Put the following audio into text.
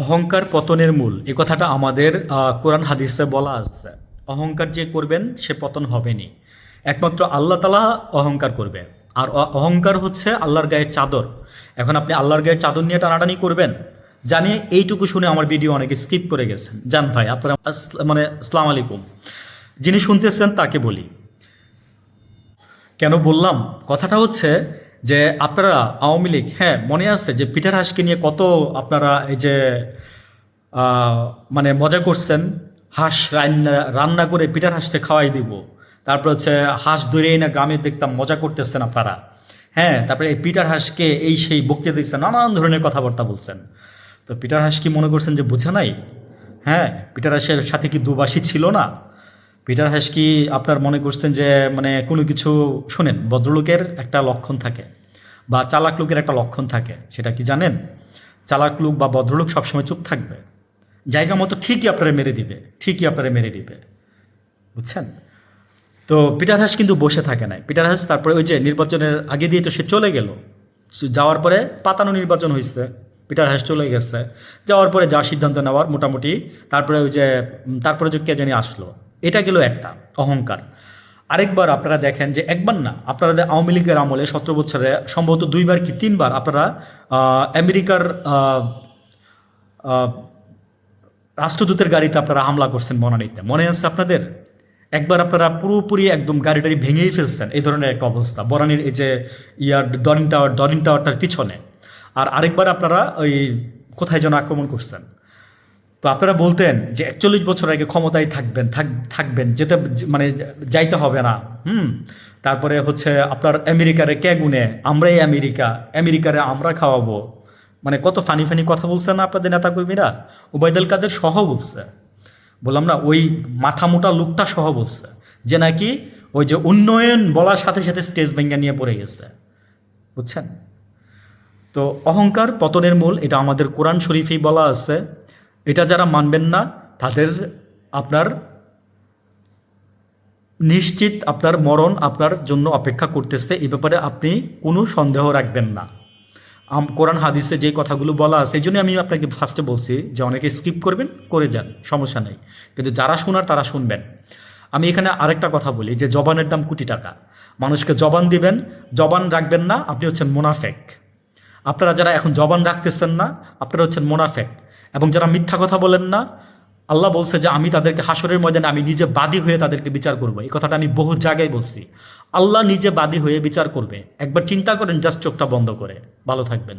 অহংকার পতনের মূল এ কথাটা আমাদের কোরআন হাদিসে বলা আছে। অহংকার যে করবেন সে পতন হবেনি, একমাত্র আল্লাহ তালা অহংকার করবে। আর অহংকার হচ্ছে আল্লাহর গায়ের চাদর। এখন আপনি আল্লাহর গায়ের চাদর নিয়ে টানাটানি করবেন, জানিয়ে এইটুকু শুনে আমার ভিডিও অনেকে স্কিপ করে গেছেন। জান ভাই আপনারা মানে আসসালাম আলাইকুম, যিনি শুনতেছেন তাকে বলি কেন বললাম কথাটা হচ্ছে যে আপনারা আওয়ামী লীগ, হ্যাঁ মনে আছে যে পিটার হাসকে নিয়ে কত আপনারা এই যে মানে মজা করছেন। হাঁস রান্না রান্না করে পিটার হাঁসতে খাওয়াই দিব, তারপর হচ্ছে হাঁস ধরেই না গ্রামে দেখতাম মজা করতেছেন আপনারা। হ্যাঁ, তারপরে এই পিটার হাঁসকে এই সেই বক্তৃতা দিচ্ছেন, নানান ধরনের কথাবার্তা বলছেন। তো পিটার হাঁস কি মনে করছেন যে বুঝে নাই? হ্যাঁ, পিটার হাঁসের সাথে কি দুবাসী ছিল না? পিটার হাস কি আপনার মনে করছেন যে মানে কোনো কিছু? শোনেন, ভদ্রলোকের একটা লক্ষণ থাকে বা চালাক লোকের একটা লক্ষণ থাকে, সেটা কি জানেন? চালাক লোক বা ভদ্রলোক সবসময় চুপ থাকবে, জায়গা মতো ঠিকই আপনারা মেরে দিবে, ঠিকই আপনারা মেরে দিবে, বুঝছেন? তো পিটার হাস কিন্তু বসে থাকে নাই। পিটার হাস তারপরে ওই যে নির্বাচনের আগে দিয়ে তো সে চলে গেল, যাওয়ার পরে পাতানো নির্বাচন হয়েছে, পিটার হাস চলে গেছে, যাওয়ার পরে যা সিদ্ধান্ত নেওয়ার মোটামুটি, তারপরে ওই যে তারপরে যে কে জানি আসলো, এটা গেল একটা অহংকার। আরেকবার আপনারা দেখেন যে একবার না, আপনারা আওয়ামী লীগের আমলে 17 বছরে সম্ভবত দুইবার কি তিনবার আপনারা আমেরিকার আহ, রাষ্ট্রদূতের গাড়িতে আপনারা হামলা করছেন বনানীতে, মনে আছে আপনাদের? একবার আপনারা পুরোপুরি একদম গাড়ি টাড়ি ভেঙেই ফেলছেন, এই ধরনের একটা অবস্থা বনানীর এই যে ডরিন টাওয়ারটার পিছনে। আর আরেকবার আপনারা ওই কোথায় যেন আক্রমণ করছেন। তো আপনারা বলতেন যে 41 বছর আগে ক্ষমতায় থাকবেন, যেতে মানে যাইতে হবে না। তারপরে হচ্ছে আপনার আমেরিকারে কে গুনে, আমরাই আমেরিকারে আমরা খাওয়াবো। মানে কত ফানি ফানি কথা বলছে না আপনাদের নেতাকর্মীরা? ওবায়দুল কাদের সহ বলছে, বললাম না, ওই মাথা মোটা লোকটা সহ বলছে যে নাকি ওই যে উন্নয়ন বলার সাথে সাথে স্টেজ ভেঙে নিয়ে পড়ে গেছে, বুঝছেন? তো অহংকার পতনের মূল, এটা আমাদের কোরআন শরীফেই বলা আছে। এটা যারা মানবেন না তাদের আপনার নিশ্চিত আপনার মরণ আপনার জন্য অপেক্ষা করতেছে, এ ব্যাপারে আপনি কোনো সন্দেহ রাখবেন না। কোরআন হাদিসে যে কথাগুলো বলা আছে, এই জন্য আমি আপনাকে ফার্স্টে বলছি যে অনেকে স্কিপ করবেন, করে যান, সমস্যা নেই, কিন্তু যারা শোনার তারা শুনবেন। আমি এখানে আরেকটা কথা বলি যে জবানের দাম কোটি টাকা। মানুষকে জবান দিবেন, জবান রাখবেন না, আপনি হচ্ছেন মোনাফেক। আপনারা যারা এখন জবান রাখতেছেন না, আপনারা হচ্ছেন মোনাফেক। এবং যারা মিথ্যা কথা বলেন না, আল্লাহ বলছে যে আমি তাদেরকে হাসরের ময়দানে আমি নিজে বাদী হয়ে তাদেরকে বিচার করব। এই কথাটা আমি বহু জায়গায় বলছি। আল্লাহ নিজে বাদী হয়ে বিচার করবে, একবার চিন্তা করেন, জাস্ট চোখটা বন্ধ করে। ভালো থাকবেন।